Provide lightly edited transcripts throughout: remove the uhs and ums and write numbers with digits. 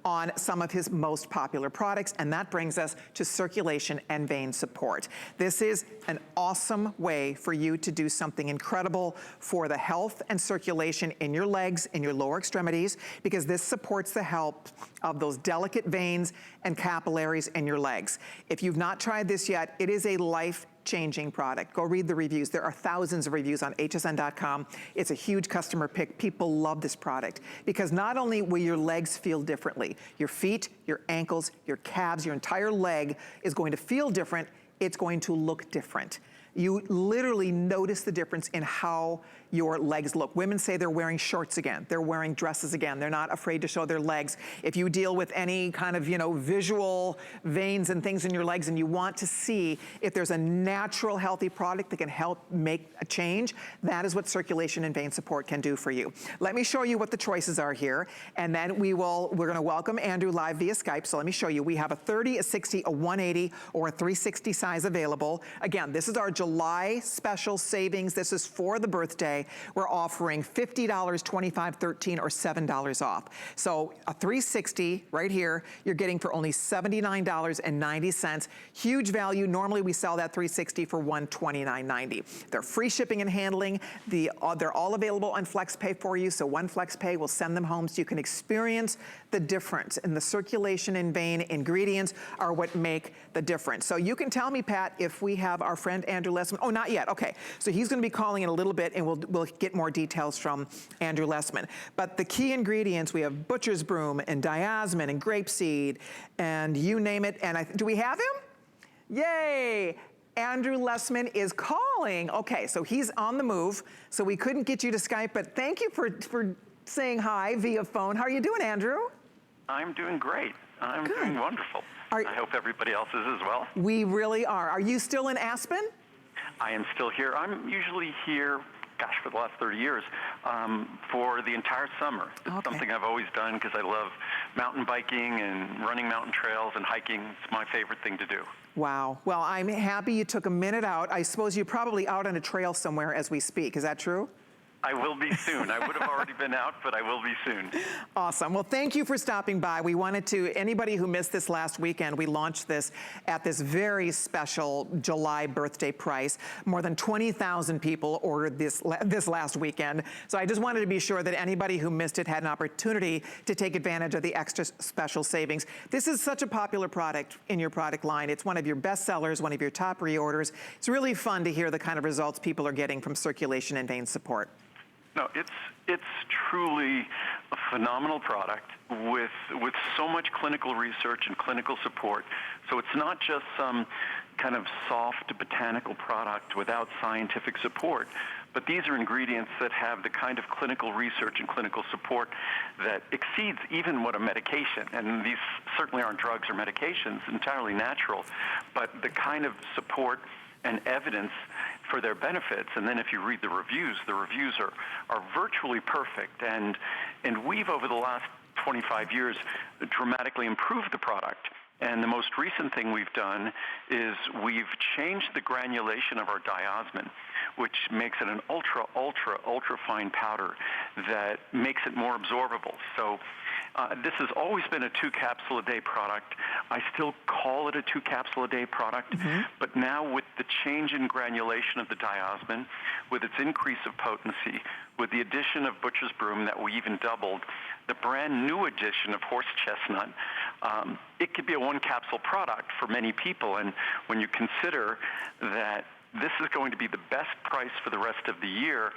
on some of his most popular products, and that brings us to circulation and vein support. This is an awesome way for you to do something incredible for the health and circulation in your legs, in your lower extremities, because this supports the health of those delicate veins and capillaries in your legs. If you've not tried this yet, it is a life-changing product. Go read the reviews. There are thousands of reviews on hsn.com. It's a huge customer pick. People love this product because not only will your legs feel differently, your feet, your ankles, your calves, your entire leg is going to feel different, it's going to look different. You literally notice the difference in how your legs look. Women say they're wearing shorts again. They're wearing dresses again. They're not afraid to show their legs. If you deal with any kind of, visual veins and things in your legs and you want to see if there's a natural healthy product that can help make a change, that is what circulation and vein support can do for you. Let me show you what the choices are here, and then we're gonna welcome Andrew live via Skype. So let me show you. We have a 30, a 60, a 180, or a 360 size available. Again, this is our July special savings. This is for the birthday. We're offering $50, $25, $13, or $7 off. So a 360 right here, you're getting for only $79.90. Huge value. Normally we sell that 360 for $129.90. They're free shipping and handling. They're all available on FlexPay for you. So one FlexPay will send them home so you can experience the difference. And the circulation and vein ingredients are what make the difference. So you can tell me, Pat, if we have our friend Andrew Lessman. Oh, not yet. Okay. So he's going to be calling in a little bit, and we'll get more details from Andrew Lessman. But the key ingredients, we have butcher's broom and diosmin and grapeseed and you name it. And do we have him? Yay! Andrew Lessman is calling. Okay, so he's on the move. So we couldn't get you to Skype, but thank you for saying hi via phone. How are you doing, Andrew? I'm doing great. I'm Good. doing wonderful. I hope everybody else is as well. We really are. Are you still in Aspen? I am still here. I'm usually here, gosh, for the last 30 years, for the entire summer. It's something I've always done because I love mountain biking and running mountain trails and hiking. It's my favorite thing to do. Wow. Well, I'm happy you took a minute out. I suppose you're probably out on a trail somewhere as we speak. Is that true? I will be soon. I would have already been out, but I will be soon. Awesome. Well, thank you for stopping by. We wanted to, anybody who missed this last weekend, we launched this at this very special July birthday price. More than 20,000 people ordered this last weekend. So I just wanted to be sure that anybody who missed it had an opportunity to take advantage of the extra special savings. This is such a popular product in your product line. It's one of your best sellers, one of your top reorders. It's really fun to hear the kind of results people are getting from circulation and vein support. No, it's truly a phenomenal product with so much clinical research and clinical support. So it's not just some kind of soft botanical product without scientific support, but these are ingredients that have the kind of clinical research and clinical support that exceeds even what a medication, and these certainly aren't drugs or medications, entirely natural, but the kind of support and evidence for their benefits. And then if you read the reviews are virtually perfect. And we've, over the last 25 years, dramatically improved the product. And the most recent thing we've done is we've changed the granulation of our diosmin, which makes it an ultra fine powder that makes it more absorbable. So this has always been a 2-capsule-a-day product. I still call it a 2-capsule-a-day product, but now with the change in granulation of the diosmin, with its increase of potency, with the addition of butcher's broom that we even doubled, the brand new addition of horse chestnut, it could be a 1-capsule product for many people. And when you consider that this is going to be the best price for the rest of the year,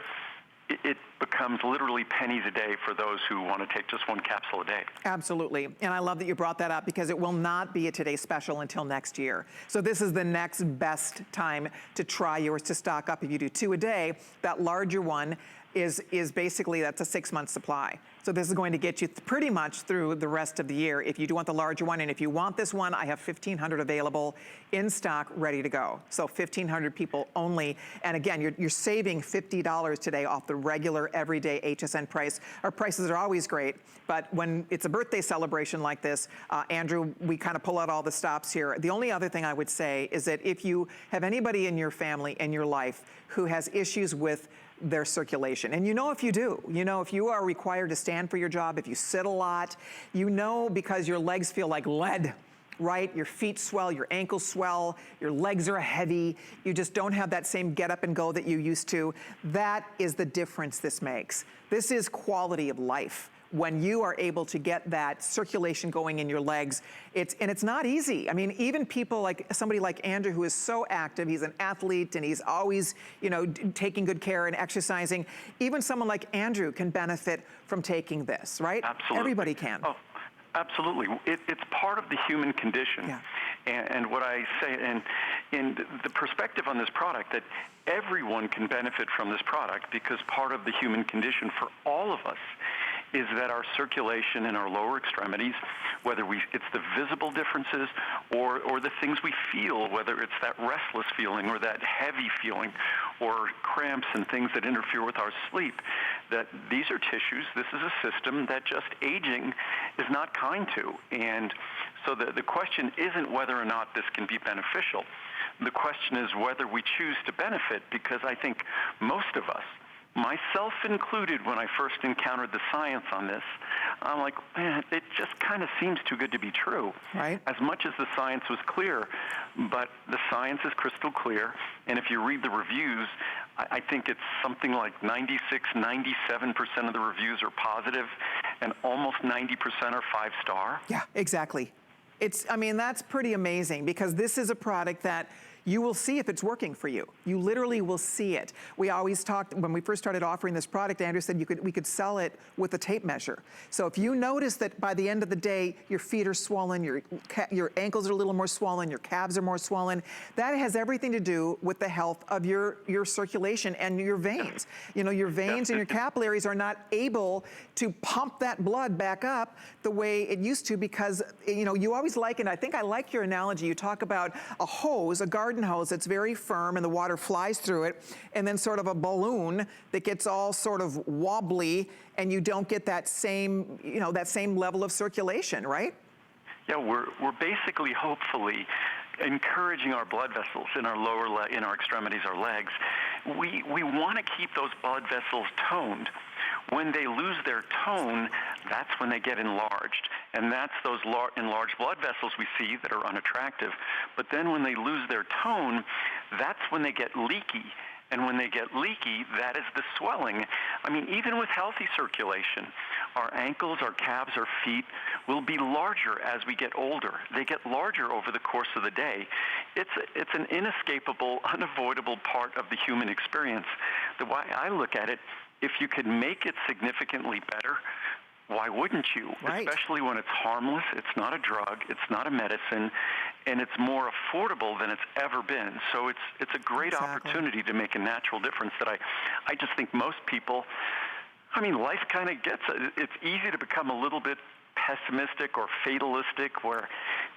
it becomes literally pennies a day for those who want to take just 1 capsule a day. Absolutely. And I love that you brought that up because it will not be a Today Special until next year. So this is the next best time to try yours, to stock up. If you do 2 a day, that larger one is basically, that's a 6-month supply. So this is going to get you pretty much through the rest of the year if you do want the larger one. And if you want this one, I have 1,500 available in stock, ready to go. So 1,500 people only. And again, you're saving $50 today off the regular everyday HSN price. Our prices are always great, but when it's a birthday celebration like this, Andrew, we kind of pull out all the stops here. The only other thing I would say is that if you have anybody in your family, in your life, who has issues with their circulation. And you know if you do, you know if you are required to stand for your job, if you sit a lot, you know because your legs feel like lead, right? Your feet swell, your ankles swell, your legs are heavy, you just don't have that same get up and go that you used to. That is the difference this makes. This is quality of life. When you are able to get that circulation going in your legs, it's not easy. I mean, even people like somebody like Andrew, who is so active, he's an athlete and he's always, you know, taking good care and exercising. Even someone like Andrew can benefit from taking this, right? Absolutely. Everybody can. Oh, absolutely. It's part of the human condition. Yeah. And what I say, in the perspective on this product, that everyone can benefit from this product, because part of the human condition for all of us is that our circulation in our lower extremities, whether it's the visible differences or the things we feel, whether it's that restless feeling or that heavy feeling or cramps and things that interfere with our sleep, that these are tissues, this is a system that just aging is not kind to. And so the question isn't whether or not this can be beneficial. The question is whether we choose to benefit, because I think most of us, myself included, when I first encountered the science on this, I'm like, man, it just kind of seems too good to be true. Right. As much as the science was clear, but the science is crystal clear, and if you read the reviews, I think it's something like 96, 97% of the reviews are positive, and almost 90% are 5-star. Yeah, exactly. I mean, that's pretty amazing, because this is a product that you will see if it's working for you. You literally will see it. We always talked, when we first started offering this product, Andrew said we could sell it with a tape measure. So if you notice that by the end of the day, your feet are swollen, your ankles are a little more swollen, your calves are more swollen, that has everything to do with the health of your circulation and your veins. You know, your veins and your capillaries are not able to pump that blood back up the way it used to, because, you know, you always liken, I think I like your analogy, you talk about a hose, a garden hose that's very firm and the water flies through it, and then sort of a balloon that gets all sort of wobbly, and you don't get that same, you know, that same level of circulation, right? Yeah, we're basically, hopefully, encouraging our blood vessels in our in our extremities, our legs. We want to keep those blood vessels toned. When they lose their tone, that's when they get enlarged. And that's those enlarged blood vessels we see that are unattractive. But then when they lose their tone, that's when they get leaky. And when they get leaky, that is the swelling. I mean, even with healthy circulation, our ankles, our calves, our feet will be larger as we get older. They get larger over the course of the day. It's an inescapable, unavoidable part of the human experience. The way I look at it, if you could make it significantly better, why wouldn't you? Right. Especially when it's harmless, it's not a drug, it's not a medicine, and it's more affordable than it's ever been. So it's a great opportunity to make a natural difference that I just think most people, I mean, life kind of gets, it's easy to become a little bit pessimistic or fatalistic, where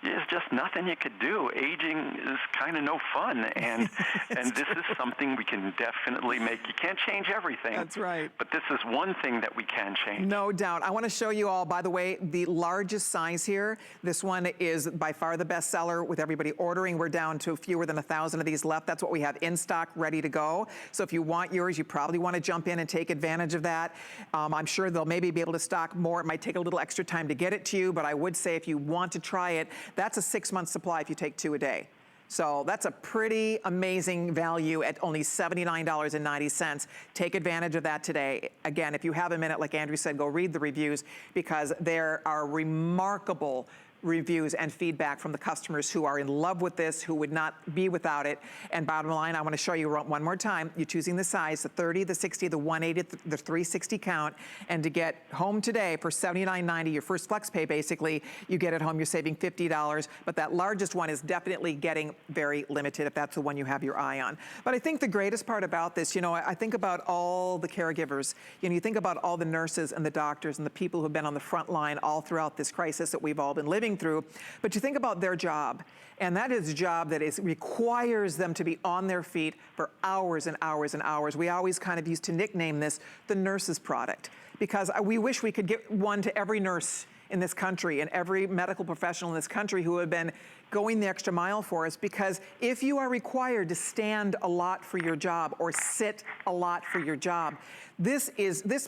there's just nothing you could do. Aging is kind of no fun, and this is something we can definitely make. You can't change everything. That's right. But this is one thing that we can change. No doubt. I want to show you all, by the way, the largest size here. This one is by far the best seller with everybody ordering. We're down to fewer than 1,000 of these left. That's what we have in stock, ready to go. So if you want yours, you probably want to jump in and take advantage of that. I'm sure they'll maybe be able to stock more. It might take a little extra time to get it to you, but I would say if you want to try it, that's a 6-month supply if you take 2 a day. So that's a pretty amazing value at only $79.90. Take advantage of that today. Again, if you have a minute, like Andrew said, go read the reviews, because there are remarkable reviews and feedback from the customers who are in love with this, who would not be without it. And bottom line, I want to show you one more time. You're choosing the size, the 30, the 60, the 180, the 360 count. And to get home today for $79.90, your first flex pay, basically, you get it home, you're saving $50. But that largest one is definitely getting very limited if that's the one you have your eye on. But I think the greatest part about this, you know, I think about all the caregivers. You know, you think about all the nurses and the doctors and the people who have been on the front line all throughout this crisis that we've all been living through, but you think about their job, and that is a job that requires them to be on their feet for hours and hours and hours. We always kind of used to nickname this the nurse's product, because we wish we could get one to every nurse in this country and every medical professional in this country who have been going the extra mile for us, because if you are required to stand a lot for your job or sit a lot for your job, this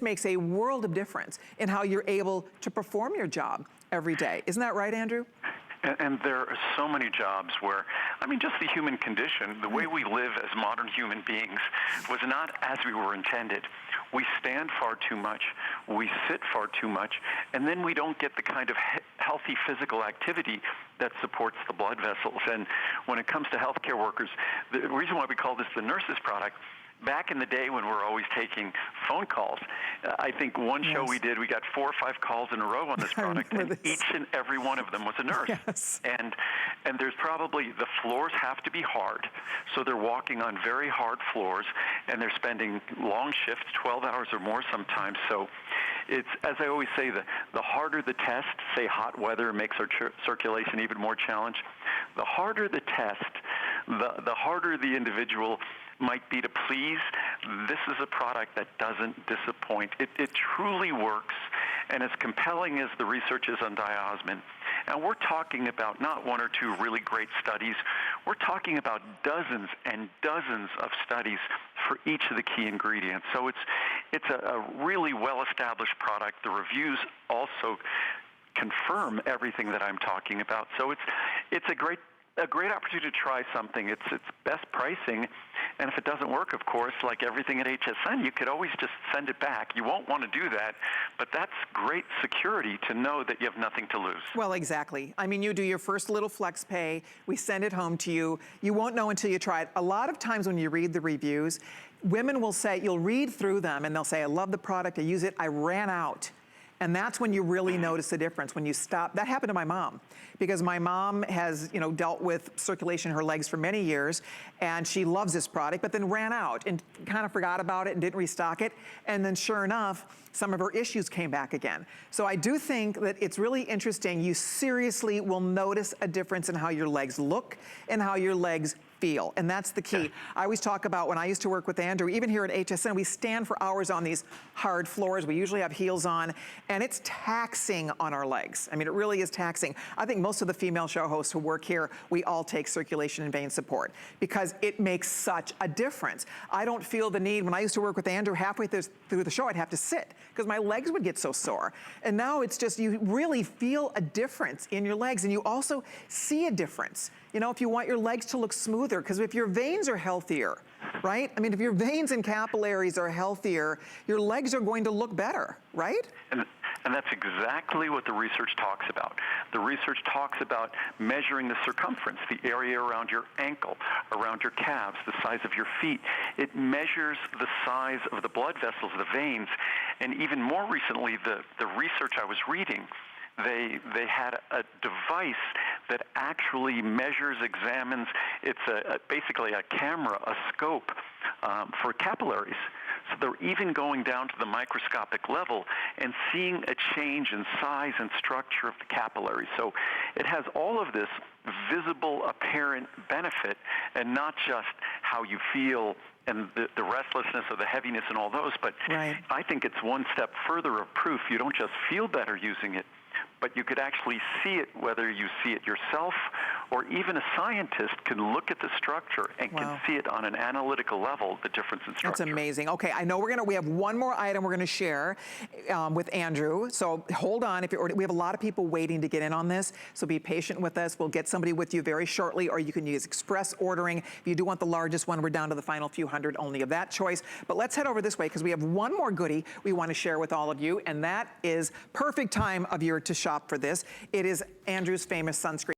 makes a world of difference in how you're able to perform your job every day. Isn't that right, Andrew? And there are so many jobs where, I mean, just the human condition, the way we live as modern human beings was not as we were intended. We stand far too much, we sit far too much, and then we don't get the kind of healthy physical activity that supports the blood vessels. And when it comes to healthcare workers, the reason why we call this the nurse's product, back in the day when we were always taking phone calls, I think one show we did, we got 4 or 5 calls in a row on this product, and each and every one of them was a nurse. Yes. And there's probably, the floors have to be hard, so they're walking on very hard floors, and they're spending long shifts, 12 hours or more sometimes. So it's, as I always say, the harder the test, say hot weather makes our circulation even more challenged, the harder the test, the harder the individual might be to please. This is a product that doesn't disappoint. It truly works, and as compelling as the research is on Diosmin, and we're talking about not 1 or 2 really great studies, we're talking about dozens and dozens of studies for each of the key ingredients. So it's a really well-established product. The reviews also confirm everything that I'm talking about. So it's a great opportunity to try something. It's best pricing, and if it doesn't work, of course, like everything at HSN, you could always just send it back. You won't want to do that, but that's great security to know that you have nothing to lose. Well, exactly. I mean, you do your first little flex pay, we send it home to you. You won't know until you try it. A lot of times when you read the reviews, women will say, you'll read through them and they'll say, I love the product, I use it, I ran out. And that's when you really notice the difference, when you stop. That happened to my mom, because my mom has, dealt with circulation in her legs for many years, and she loves this product, but then ran out and kind of forgot about it and didn't restock it. And then sure enough, some of her issues came back again. So I do think that it's really interesting. You seriously will notice a difference in how your legs look and how your legs feel, and that's the key. I always talk about when I used to work with Andrew, even here at HSN, we stand for hours on these hard floors. We usually have heels on, and it's taxing on our legs. I mean, it really is taxing. I think most of the female show hosts who work here, we all take circulation and vein support because it makes such a difference. I don't feel the need, when I used to work with Andrew, halfway through the show, I'd have to sit because my legs would get so sore. And now it's just, you really feel a difference in your legs, and you also see a difference. If you want your legs to look smoother, because if your veins are healthier, right? I mean, if your veins and capillaries are healthier, your legs are going to look better, right? And that's exactly what the research talks about. The research talks about measuring the circumference, the area around your ankle, around your calves, the size of your feet. It measures the size of the blood vessels, the veins, and even more recently, the research I was reading, they had a device that actually measures, examines. It's basically a camera, a scope for capillaries. So they're even going down to the microscopic level and seeing a change in size and structure of the capillaries. So it has all of this visible, apparent benefit, and not just how you feel and the restlessness or the heaviness and all those, but right. I think it's one step further of proof. You don't just feel better using it, but you could actually see it, whether you see it yourself or even a scientist can look at the structure and can see it on an analytical level, the difference in structure. That's amazing. Okay, I know we have one more item we're gonna share with Andrew, so hold on. We have a lot of people waiting to get in on this, so be patient with us. We'll get somebody with you very shortly, or you can use express ordering. If you do want the largest one, we're down to the final few hundred only of that choice. But let's head over this way, because we have one more goodie we wanna share with all of you, and that is perfect time of year to shop for this. It is Andrew's famous sunscreen.